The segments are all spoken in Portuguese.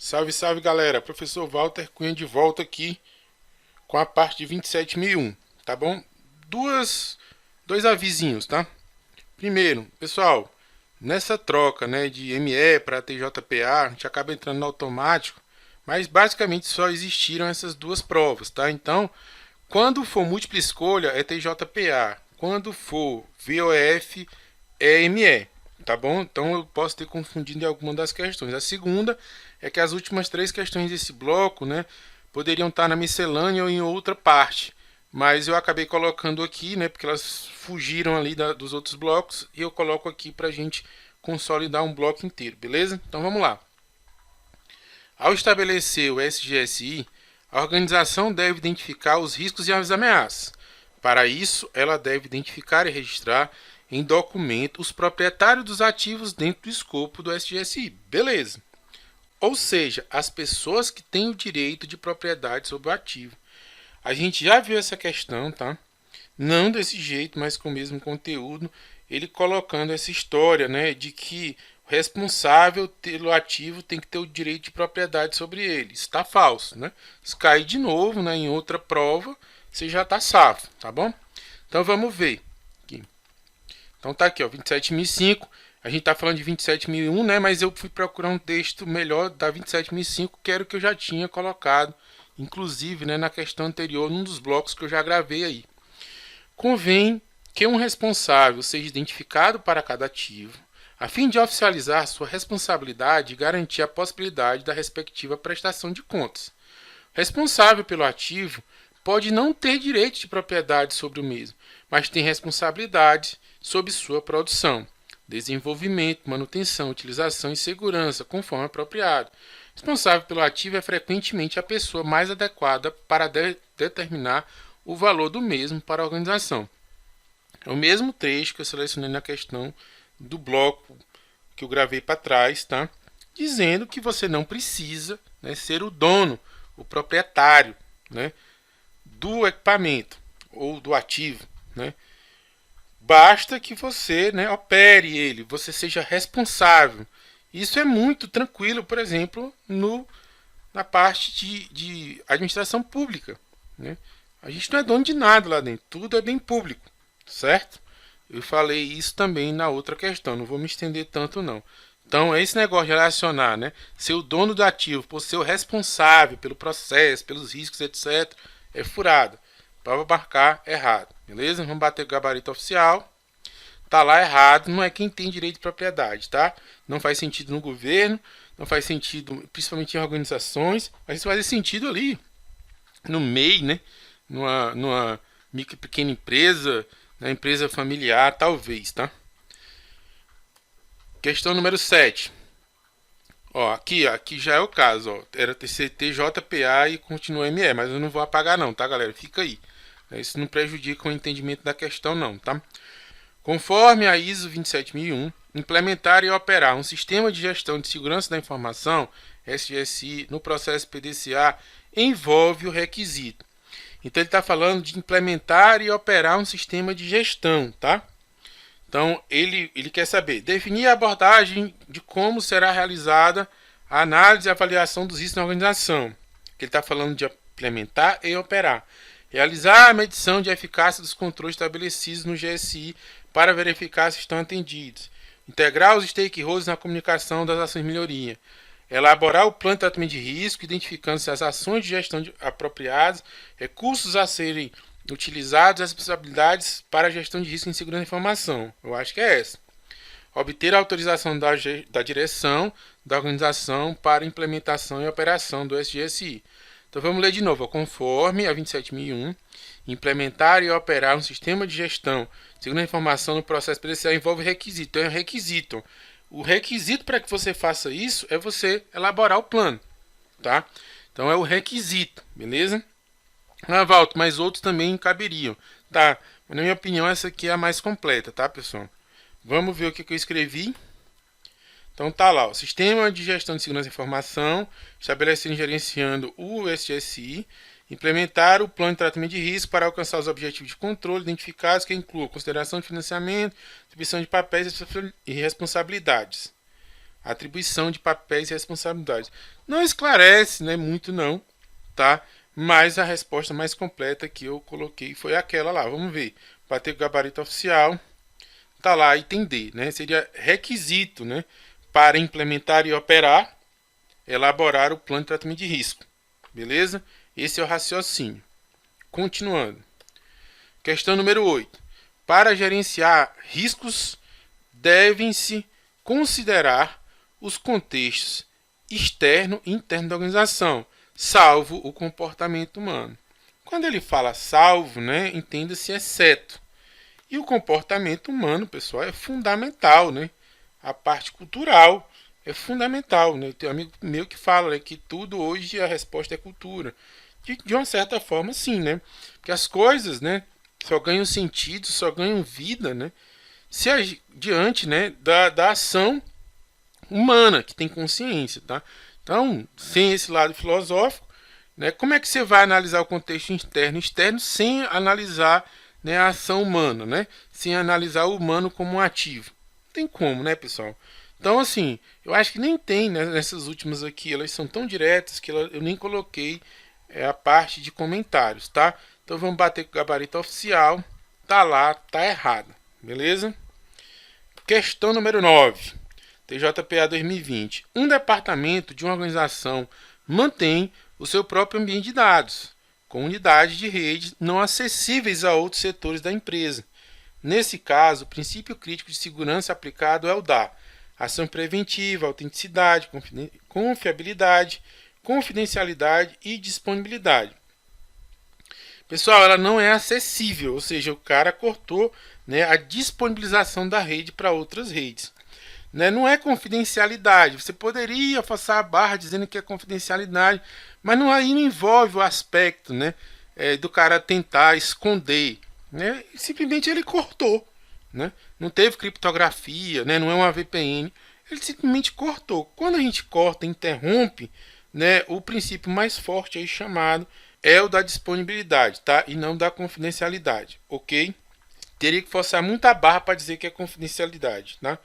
Salve, salve galera, professor Walter Cunha de volta aqui com a parte de 27.001, tá bom? Dois avisinhos, tá? Primeiro, pessoal, nessa troca de ME para TJPA, a gente acaba entrando no automático, mas basicamente só existiram essas duas provas, tá? Então, quando for múltipla escolha é TJPA, quando for VOF é ME, tá bom? Então eu posso ter confundido em alguma das questões. A segunda é que as últimas três questões desse bloco, poderiam estar na miscelânea ou em outra parte, mas eu acabei colocando aqui, porque elas fugiram ali dos outros blocos e eu coloco aqui para a gente consolidar um bloco inteiro, beleza? Então vamos lá. Ao estabelecer o SGSI, a organização deve identificar os riscos e as ameaças. Para isso, ela deve identificar e registrar em documento os proprietários dos ativos dentro do escopo do SGSI. Beleza. Ou seja, as pessoas que têm o direito de propriedade sobre o ativo. A gente já viu essa questão, tá? Não desse jeito, mas com o mesmo conteúdo, ele colocando essa história, de que o responsável pelo ativo tem que ter o direito de propriedade sobre ele. Isso está falso, Se cair de novo, em outra prova, você já está safo, tá bom? Então vamos ver. Aqui. Então tá aqui, ó, 27.005. A gente está falando de 27.001, mas eu fui procurar um texto melhor da 27.005, que era o que eu já tinha colocado, inclusive na questão anterior, num dos blocos que eu já gravei aí. Convém que um responsável seja identificado para cada ativo, a fim de oficializar sua responsabilidade e garantir a possibilidade da respectiva prestação de contas. O responsável pelo ativo pode não ter direito de propriedade sobre o mesmo, mas tem responsabilidade sobre sua produção, desenvolvimento, manutenção, utilização e segurança, conforme apropriado. Responsável pelo ativo é frequentemente a pessoa mais adequada para determinar o valor do mesmo para a organização. É o mesmo trecho que eu selecionei na questão do bloco que eu gravei para trás, tá? Dizendo que você não precisa ser o dono, o proprietário, do equipamento ou do ativo, Basta que você opere ele, você seja responsável. Isso é muito tranquilo, por exemplo, na parte de administração pública. A gente não é dono de nada lá dentro, tudo é bem público, certo? Eu falei isso também na outra questão, não vou me estender tanto não. Então, esse negócio de relacionar, ser o dono do ativo, por ser o responsável pelo processo, pelos riscos, etc., é furado. Para marcar errado, beleza? Vamos bater o gabarito oficial. Tá lá errado, não é quem tem direito de propriedade, tá? Não faz sentido no governo, não faz sentido principalmente em organizações, mas faz sentido ali no MEI, numa micro pequena empresa, na empresa familiar, talvez, tá? Questão número 7. Ó, aqui já é o caso, ó. Era TJPA e continua ME, mas eu não vou apagar não, tá, galera? Fica aí. Isso não prejudica o entendimento da questão não, tá? Conforme a ISO 27001, implementar e operar um sistema de gestão de segurança da informação, SGSI, no processo PDCA, envolve o requisito. Então ele está falando de implementar e operar um sistema de gestão, tá? Então ele quer saber, definir a abordagem de como será realizada a análise e avaliação dos riscos na organização. Ele está falando de implementar e operar. Realizar a medição de eficácia dos controles estabelecidos no GSI para verificar se estão atendidos. Integrar os stakeholders na comunicação das ações de melhoria. Elaborar o plano de tratamento de risco, identificando se as ações de gestão apropriadas, recursos a serem utilizados e as responsabilidades para a gestão de risco em segurança da informação. Eu acho que é essa. Obter a autorização da direção da organização para implementação e operação do SGSI. Então vamos ler de novo. Conforme a 27.001, implementar e operar um sistema de gestão segundo a informação no processo PDCA envolve requisito. Então é um requisito. O requisito para que você faça isso é você elaborar o plano, tá? Então é o requisito, beleza? Ah, Valto, mas outros também caberiam, tá? Mas, na minha opinião, essa aqui é a mais completa, tá, pessoal? Vamos ver o que eu escrevi. Então tá lá, o Sistema de Gestão de Segurança da Informação, estabelecendo e gerenciando o SGSI, implementar o plano de tratamento de risco para alcançar os objetivos de controle identificados, que incluam consideração de financiamento, distribuição de papéis e responsabilidades. Atribuição de papéis e responsabilidades. Não esclarece, né, muito não, tá? Mas a resposta mais completa que eu coloquei foi aquela lá. Vamos ver. Bater com o gabarito oficial. Tá lá, item D, né? Seria requisito, né, para implementar e operar, elaborar o plano de tratamento de risco. Beleza? Esse é o raciocínio. Continuando. Questão número 8. Para gerenciar riscos, devem-se considerar os contextos externo e interno da organização, salvo o comportamento humano. Quando ele fala salvo, né, entenda-se exceto. E o comportamento humano, pessoal, é fundamental, né? A parte cultural é fundamental, né? Tem um amigo meu que fala, né, que tudo hoje a resposta é cultura. De uma certa forma, sim, né? Porque as coisas, né, só ganham sentido, só ganham vida, né, se diante, né, da ação humana, que tem consciência, tá? Então, sem esse lado filosófico, né, como é que você vai analisar o contexto interno e externo sem analisar, né, a ação humana, né? Sem analisar o humano como um ativo? Não tem como, né, pessoal? Então, assim, eu acho que nem tem, né, nessas últimas aqui, elas são tão diretas que eu nem coloquei a parte de comentários, tá? Então vamos bater com o gabarito oficial. Tá lá, tá errado. Beleza? Questão número 9. TJPA 2020. Um departamento de uma organização mantém o seu próprio ambiente de dados, com unidades de rede não acessíveis a outros setores da empresa. Nesse caso, o princípio crítico de segurança aplicado é o da ação preventiva, autenticidade, confiabilidade, confidencialidade e disponibilidade. Pessoal, ela não é acessível, ou seja, o cara cortou, né, a disponibilização da rede para outras redes. Né? Não é confidencialidade. Você poderia forçar a barra dizendo que é confidencialidade, mas aí não envolve o aspecto, né, do cara tentar esconder. Né? Simplesmente ele cortou. Né? Não teve criptografia, né? Não é uma VPN. Ele simplesmente cortou. Quando a gente corta, interrompe, né, o princípio mais forte aí chamado é o da disponibilidade, tá? E não da confidencialidade, ok? Teria que forçar muita barra para dizer que é confidencialidade, tá?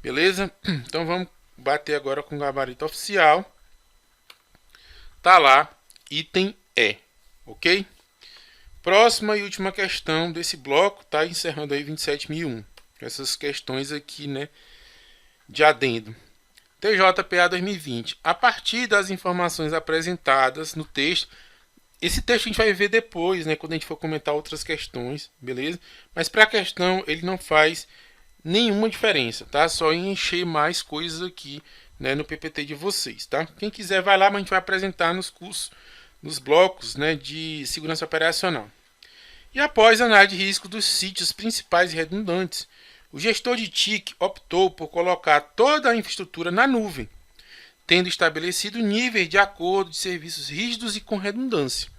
Beleza? Então vamos bater agora com o gabarito oficial. Tá lá, item E, ok? Próxima e última questão desse bloco, tá? Encerrando aí 27.001. Essas questões aqui, né, de adendo. TJPA 2020. A partir das informações apresentadas no texto, esse texto a gente vai ver depois, né, quando a gente for comentar outras questões, beleza? Mas para a questão ele não faz nenhuma diferença, tá? Só encher mais coisas aqui, né, no PPT de vocês, tá? Quem quiser vai lá, mas a gente vai apresentar nos cursos, nos blocos, né, de segurança operacional. E após a análise de risco dos sítios principais e redundantes, o gestor de TIC optou por colocar toda a infraestrutura na nuvem, tendo estabelecido níveis de acordo de serviços rígidos e com redundância.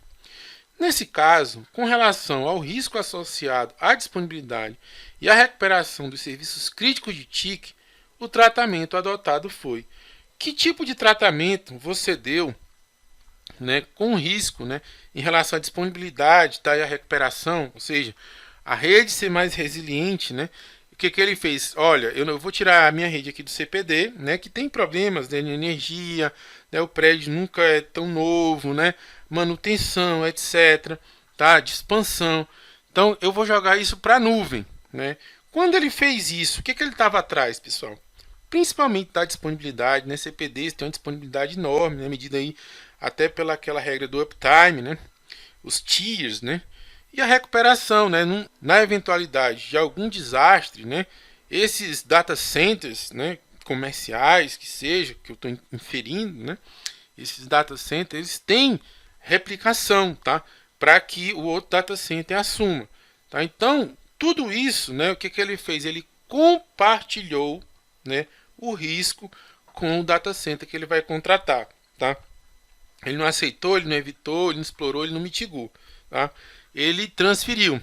Nesse caso, com relação ao risco associado à disponibilidade e à recuperação dos serviços críticos de TIC, o tratamento adotado foi: que tipo de tratamento você deu, né, com risco, né, em relação à disponibilidade, tá, e à recuperação, ou seja, a rede ser mais resiliente, né? O que ele fez? Olha, eu vou tirar a minha rede aqui do CPD, né, que tem problemas, né, de energia, né, o prédio nunca é tão novo, né, manutenção, etc, tá, de expansão. Então eu vou jogar isso para a nuvem, né? Quando ele fez isso, o que ele estava atrás, pessoal? Principalmente da disponibilidade, né? CPDs tem uma disponibilidade enorme, né, medida aí até pela aquela regra do uptime, né? Os tiers, né? E a recuperação, né? Na eventualidade de algum desastre, né? Esses data centers, né, comerciais, que seja, que eu estou inferindo, né? Esses data centers, eles têm replicação, tá? Para que o outro data center assuma, tá? Então, tudo isso, né? O que ele fez? Ele compartilhou, né, o risco com o data center que ele vai contratar, tá? Ele não aceitou, ele não evitou, ele não explorou, ele não mitigou, tá? Ele transferiu.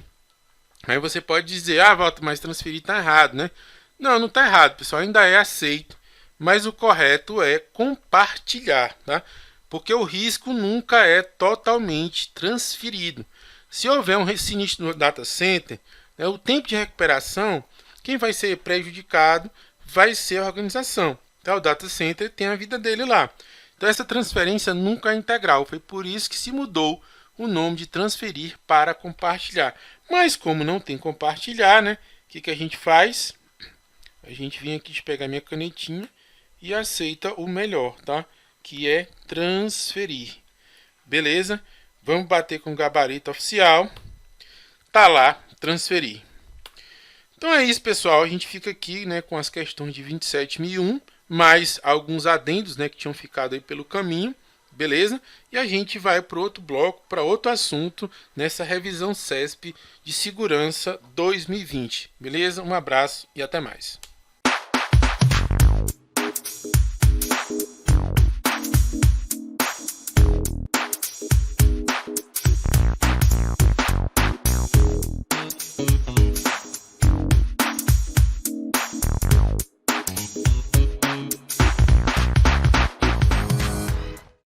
Aí você pode dizer, Walter, mas transferir está errado, né? Não, não está errado, pessoal, ainda é aceito, mas o correto é compartilhar, tá? Porque o risco nunca é totalmente transferido. Se houver um sinistro no data center, né, o tempo de recuperação, quem vai ser prejudicado vai ser a organização, tá? O data center tem a vida dele lá. Então essa transferência nunca é integral, foi por isso que se mudou o nome de transferir para compartilhar. Mas como não tem compartilhar, né? O que a gente faz? A gente vem aqui de pegar minha canetinha e aceita o melhor, tá? Que é transferir. Beleza? Vamos bater com o gabarito oficial. Tá lá, transferir. Então é isso, pessoal. A gente fica aqui, né, com as questões de 27.001, mais alguns adendos, né, que tinham ficado aí pelo caminho. Beleza? E a gente vai para outro bloco, para outro assunto, nessa revisão CESP de segurança 2020. Beleza? Um abraço e até mais.